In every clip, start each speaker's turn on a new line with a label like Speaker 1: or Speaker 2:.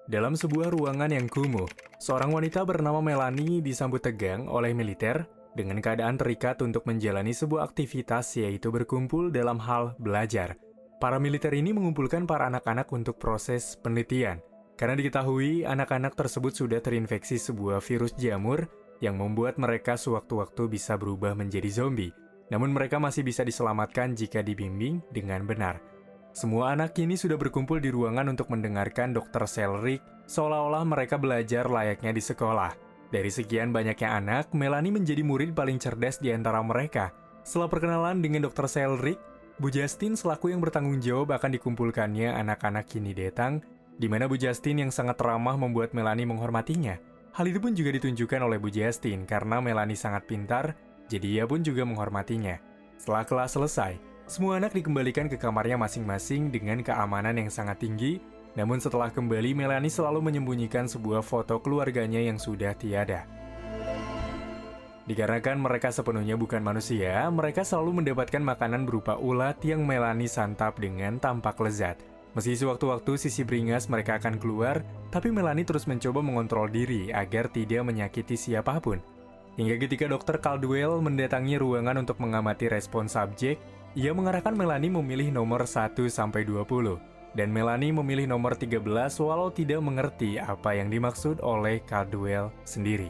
Speaker 1: Dalam sebuah ruangan yang kumuh, seorang wanita bernama Melanie disambut tegang oleh militer dengan keadaan terikat untuk menjalani sebuah aktivitas yaitu berkumpul dalam hal belajar. Para militer ini mengumpulkan para anak-anak untuk proses penelitian. Karena diketahui anak-anak tersebut sudah terinfeksi sebuah virus jamur yang membuat mereka sewaktu-waktu bisa berubah menjadi zombie. Namun mereka masih bisa diselamatkan jika dibimbing dengan benar. Semua anak kini sudah berkumpul di ruangan untuk mendengarkan Dr. Selric seolah-olah mereka belajar layaknya di sekolah. Dari sekian banyaknya anak, Melanie menjadi murid paling cerdas di antara mereka. Setelah perkenalan dengan Dr. Selric, Bu Justin selaku yang bertanggung jawab akan dikumpulkannya anak-anak kini datang, di mana Bu Justin yang sangat ramah membuat Melanie menghormatinya. Hal itu pun juga ditunjukkan oleh Bu Justin karena Melanie sangat pintar, jadi ia pun juga menghormatinya. Setelah kelas selesai, semua anak dikembalikan ke kamarnya masing-masing dengan keamanan yang sangat tinggi, namun setelah kembali, Melanie selalu menyembunyikan sebuah foto keluarganya yang sudah tiada. Dikarenakan mereka sepenuhnya bukan manusia, mereka selalu mendapatkan makanan berupa ulat yang Melanie santap dengan tampak lezat. Meski sewaktu-waktu sisi beringas mereka akan keluar, tapi Melanie terus mencoba mengontrol diri agar tidak menyakiti siapapun. Hingga ketika Dr. Caldwell mendatangi ruangan untuk mengamati respon subjek, ia mengarahkan Melanie memilih nomor 1-20, dan Melanie memilih nomor 13 walau tidak mengerti apa yang dimaksud oleh Caldwell sendiri.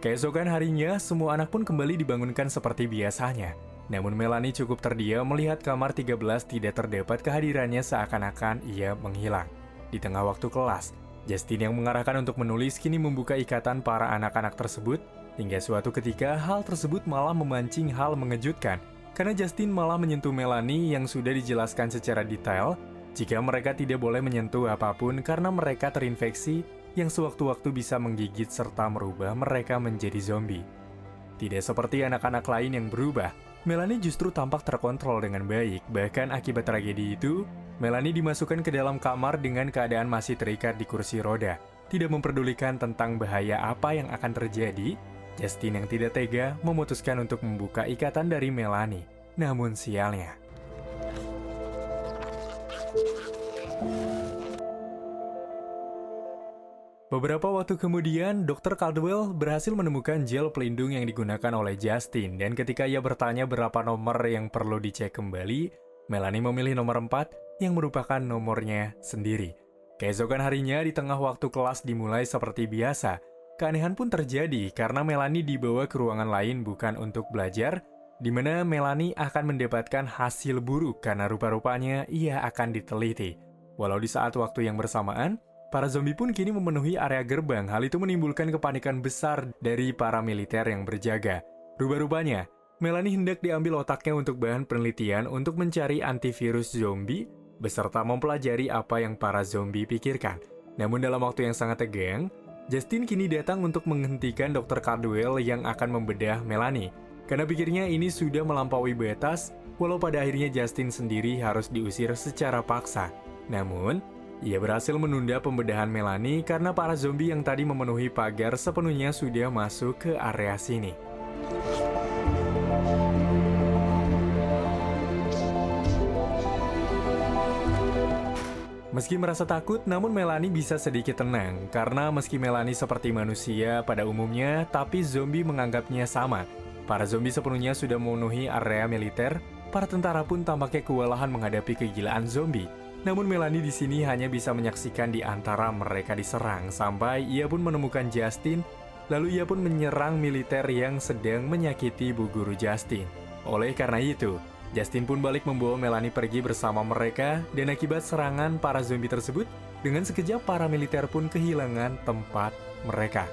Speaker 1: Keesokan harinya, semua anak pun kembali dibangunkan seperti biasanya. Namun Melanie cukup terdiam melihat kamar 13 tidak terdapat kehadirannya seakan-akan ia menghilang. Di tengah waktu kelas, Justin yang mengarahkan untuk menulis kini membuka ikatan para anak-anak tersebut, hingga suatu ketika hal tersebut malah memancing hal mengejutkan. Karena Justin malah menyentuh Melanie yang sudah dijelaskan secara detail jika mereka tidak boleh menyentuh apapun karena mereka terinfeksi yang sewaktu-waktu bisa menggigit serta merubah mereka menjadi zombie. Tidak seperti anak-anak lain yang berubah, Melanie justru tampak terkontrol dengan baik. Bahkan akibat tragedi itu, Melanie dimasukkan ke dalam kamar dengan keadaan masih terikat di kursi roda. Tidak memperdulikan tentang bahaya apa yang akan terjadi, Justin yang tidak tega memutuskan untuk membuka ikatan dari Melanie. Namun sialnya, beberapa waktu kemudian, Dr. Caldwell berhasil menemukan gel pelindung yang digunakan oleh Justin, dan ketika ia bertanya berapa nomor yang perlu dicek kembali, Melanie memilih nomor 4 yang merupakan nomornya sendiri. Keesokan harinya, di tengah waktu kelas dimulai seperti biasa, keanehan pun terjadi karena Melanie dibawa ke ruangan lain bukan untuk belajar, di mana Melanie akan mendapatkan hasil buruk karena rupa-rupanya ia akan diteliti. Walau di saat waktu yang bersamaan, para zombie pun kini memenuhi area gerbang. Hal itu menimbulkan kepanikan besar dari para militer yang berjaga. Rupa-rupanya, Melanie hendak diambil otaknya untuk bahan penelitian untuk mencari antivirus zombie, beserta mempelajari apa yang para zombie pikirkan. Namun dalam waktu yang sangat tegang, Justin kini datang untuk menghentikan Dr. Caldwell yang akan membedah Melanie. Karena pikirnya ini sudah melampaui batas, walau pada akhirnya Justin sendiri harus diusir secara paksa. Namun, ia berhasil menunda pembedahan Melanie karena para zombie yang tadi memenuhi pagar sepenuhnya sudah masuk ke area sini. Meski merasa takut, namun Melanie bisa sedikit tenang. Karena meski Melanie seperti manusia pada umumnya, tapi zombie menganggapnya sama. Para zombie sepenuhnya sudah memenuhi area militer, para tentara pun tampaknya kewalahan menghadapi kegilaan zombie. Namun Melanie di sini hanya bisa menyaksikan di antara mereka diserang, sampai ia pun menemukan Justin, lalu ia pun menyerang militer yang sedang menyakiti bu guru Justin. Oleh karena itu, Justin pun balik membawa Melanie pergi bersama mereka, dan akibat serangan para zombie tersebut, dengan sekejap para militer pun kehilangan tempat mereka.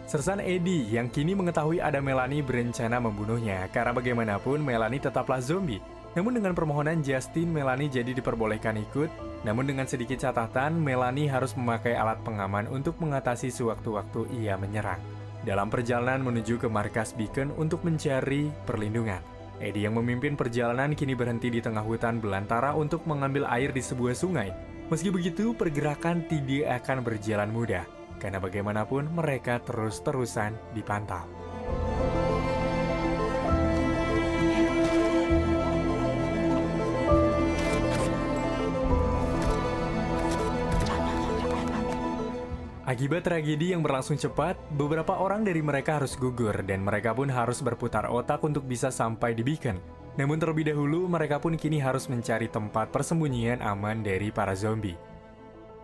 Speaker 1: Sersan Eddie yang kini mengetahui ada Melanie berencana membunuhnya, karena bagaimanapun Melanie tetaplah zombie. Namun dengan permohonan Justin, Melanie jadi diperbolehkan ikut, namun dengan sedikit catatan, Melanie harus memakai alat pengaman untuk mengatasi sewaktu-waktu ia menyerang. Dalam perjalanan menuju ke markas Beacon untuk mencari perlindungan, Eddie yang memimpin perjalanan kini berhenti di tengah hutan belantara untuk mengambil air di sebuah sungai. Meski begitu, pergerakan tidak akan berjalan mudah, karena bagaimanapun mereka terus-terusan dipantau. Akibat tragedi yang berlangsung cepat, beberapa orang dari mereka harus gugur dan mereka pun harus berputar otak untuk bisa sampai di beacon. Namun terlebih dahulu, mereka pun kini harus mencari tempat persembunyian aman dari para zombie.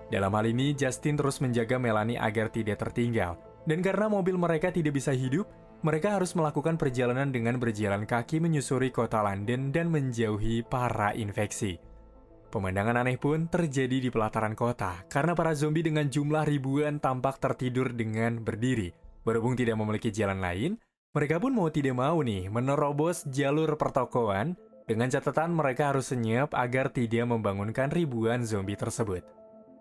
Speaker 1: Dalam hal ini, Justin terus menjaga Melanie agar tidak tertinggal. Dan karena mobil mereka tidak bisa hidup, mereka harus melakukan perjalanan dengan berjalan kaki menyusuri kota London dan menjauhi para infeksi. Pemandangan aneh pun terjadi di pelataran kota, karena para zombie dengan jumlah ribuan tampak tertidur dengan berdiri. Berhubung tidak memiliki jalan lain, mereka pun mau tidak mau nih menerobos jalur pertokoan, dengan catatan mereka harus senyap agar tidak membangunkan ribuan zombie tersebut.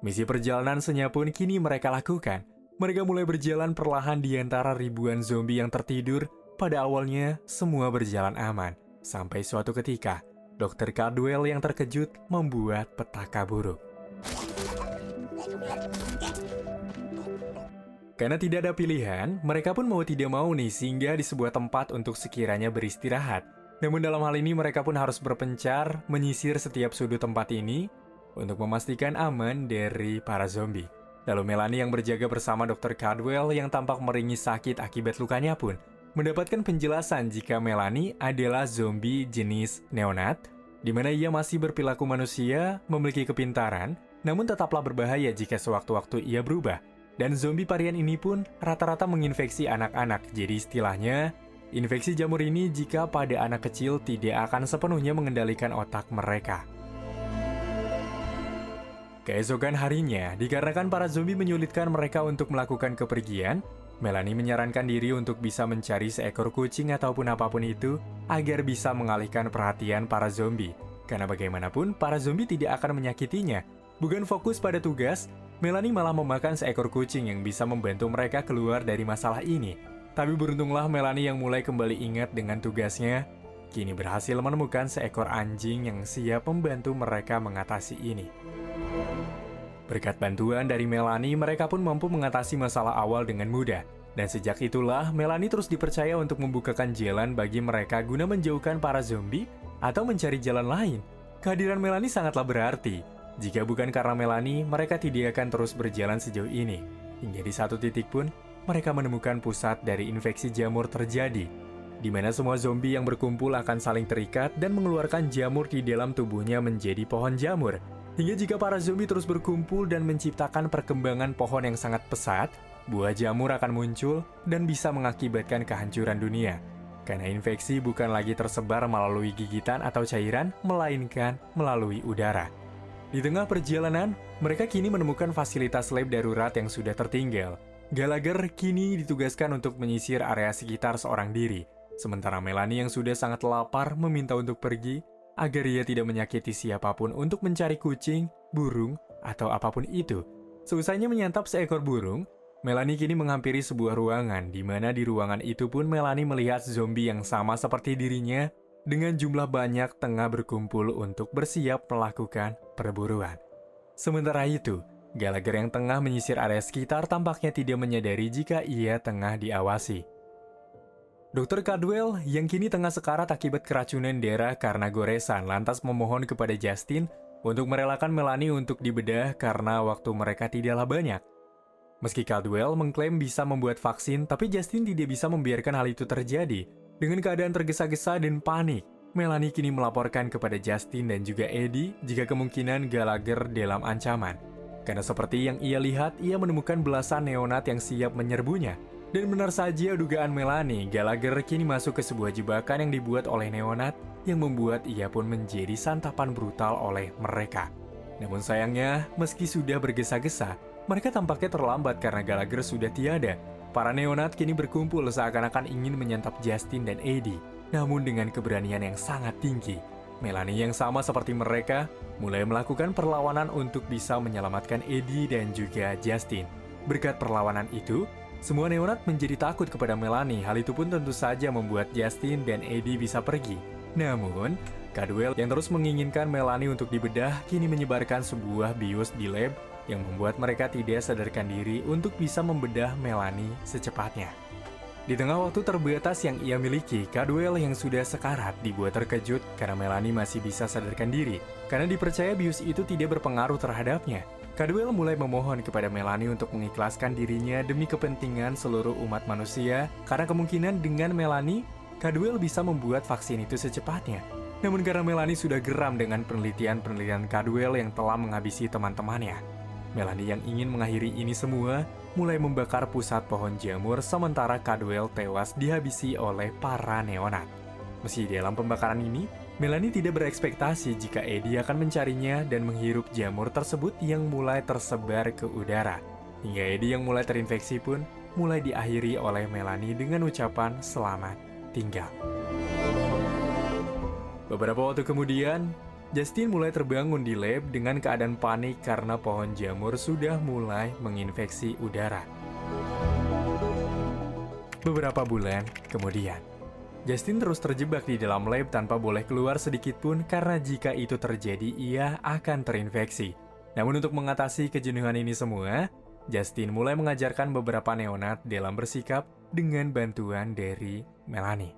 Speaker 1: Misi perjalanan senyap pun kini mereka lakukan. Mereka mulai berjalan perlahan di antara ribuan zombie yang tertidur. Pada awalnya, semua berjalan aman. Sampai suatu ketika, Dr. Caldwell yang terkejut membuat petaka buruk. Karena tidak ada pilihan, mereka pun mau tidak mau nih singgah di sebuah tempat untuk sekiranya beristirahat. Namun dalam hal ini mereka pun harus berpencar, menyisir setiap sudut tempat ini untuk memastikan aman dari para zombie. Lalu Melanie yang berjaga bersama Dr. Caldwell yang tampak meringis sakit akibat lukanya pun mendapatkan penjelasan jika Melanie adalah zombie jenis neonat, di mana ia masih berperilaku manusia, memiliki kepintaran, namun tetaplah berbahaya jika sewaktu-waktu ia berubah. Dan zombie varian ini pun rata-rata menginfeksi anak-anak, jadi istilahnya, infeksi jamur ini jika pada anak kecil tidak akan sepenuhnya mengendalikan otak mereka. Keesokan harinya, dikarenakan para zombie menyulitkan mereka untuk melakukan kepergian, Melanie menyarankan diri untuk bisa mencari seekor kucing ataupun apapun itu agar bisa mengalihkan perhatian para zombie. Karena bagaimanapun, para zombie tidak akan menyakitinya. Bukan fokus pada tugas, Melanie malah memakan seekor kucing yang bisa membantu mereka keluar dari masalah ini. Tapi beruntunglah Melanie yang mulai kembali ingat dengan tugasnya, kini berhasil menemukan seekor anjing yang siap membantu mereka mengatasi ini. Berkat bantuan dari Melanie, mereka pun mampu mengatasi masalah awal dengan mudah. Dan sejak itulah, Melanie terus dipercaya untuk membukakan jalan bagi mereka guna menjauhkan para zombie atau mencari jalan lain. Kehadiran Melanie sangatlah berarti. Jika bukan karena Melanie, mereka tidak akan terus berjalan sejauh ini. Hingga di satu titik pun, mereka menemukan pusat dari infeksi jamur terjadi, di mana semua zombie yang berkumpul akan saling terikat dan mengeluarkan jamur di dalam tubuhnya menjadi pohon jamur. Hingga jika para zombie terus berkumpul dan menciptakan perkembangan pohon yang sangat pesat, buah jamur akan muncul dan bisa mengakibatkan kehancuran dunia. Karena infeksi bukan lagi tersebar melalui gigitan atau cairan, melainkan melalui udara. Di tengah perjalanan, mereka kini menemukan fasilitas lab darurat yang sudah tertinggal. Gallagher kini ditugaskan untuk menyisir area sekitar seorang diri, sementara Melanie yang sudah sangat lapar meminta untuk pergi, agar ia tidak menyakiti siapapun untuk mencari kucing, burung, atau apapun itu. Seusainya menyantap seekor burung, Melanie kini menghampiri sebuah ruangan, di mana di ruangan itu pun Melanie melihat zombie yang sama seperti dirinya, dengan jumlah banyak tengah berkumpul untuk bersiap melakukan perburuan. Sementara itu, Gallagher yang tengah menyisir area sekitar tampaknya tidak menyadari jika ia tengah diawasi. Dr. Caldwell yang kini tengah sekarat akibat keracunan darah karena goresan lantas memohon kepada Justin untuk merelakan Melanie untuk dibedah karena waktu mereka tidaklah banyak. Meski Caldwell mengklaim bisa membuat vaksin, tapi Justin tidak bisa membiarkan hal itu terjadi. Dengan keadaan tergesa-gesa dan panik, Melanie kini melaporkan kepada Justin dan juga Eddie jika kemungkinan Gallagher dalam ancaman. Karena seperti yang ia lihat, ia menemukan belasan neonat yang siap menyerbunya. Dan benar saja dugaan Melanie, Gallagher kini masuk ke sebuah jebakan yang dibuat oleh neonat yang membuat ia pun menjadi santapan brutal oleh mereka. Namun sayangnya, meski sudah bergesa-gesa, mereka tampaknya terlambat karena Gallagher sudah tiada. Para neonat kini berkumpul seakan-akan ingin menyantap Justin dan Eddie. Namun dengan keberanian yang sangat tinggi, Melanie yang sama seperti mereka mulai melakukan perlawanan untuk bisa menyelamatkan Eddie dan juga Justin. Berkat perlawanan itu, semua neonat menjadi takut kepada Melanie. Hal itu pun tentu saja membuat Justin dan Eddie bisa pergi. Namun, Caldwell yang terus menginginkan Melanie untuk dibedah kini menyebarkan sebuah bius di lab yang membuat mereka tidak sadarkan diri untuk bisa membedah Melanie secepatnya. Di tengah waktu terbatas yang ia miliki, Caldwell yang sudah sekarat dibuat terkejut karena Melanie masih bisa sadarkan diri, karena dipercaya bius itu tidak berpengaruh terhadapnya. Caldwell mulai memohon kepada Melanie untuk mengikhlaskan dirinya demi kepentingan seluruh umat manusia, karena kemungkinan dengan Melanie, Caldwell bisa membuat vaksin itu secepatnya. Namun karena Melanie sudah geram dengan penelitian-penelitian Caldwell yang telah menghabisi teman-temannya, Melanie yang ingin mengakhiri ini semua mulai membakar pusat pohon jamur sementara Caldwell tewas dihabisi oleh para neonat. Meski dalam pembakaran ini, Melanie tidak berekspektasi jika Eddie akan mencarinya dan menghirup jamur tersebut yang mulai tersebar ke udara. Hingga Eddie yang mulai terinfeksi pun mulai diakhiri oleh Melanie dengan ucapan selamat tinggal. Beberapa waktu kemudian, Justin mulai terbangun di lab dengan keadaan panik karena pohon jamur sudah mulai menginfeksi udara. Beberapa bulan kemudian, Justin terus terjebak di dalam lab tanpa boleh keluar sedikit pun karena jika itu terjadi ia akan terinfeksi. Namun untuk mengatasi kejenuhan ini semua, Justin mulai mengajarkan beberapa neonat dalam bersikap dengan bantuan dari Melanie.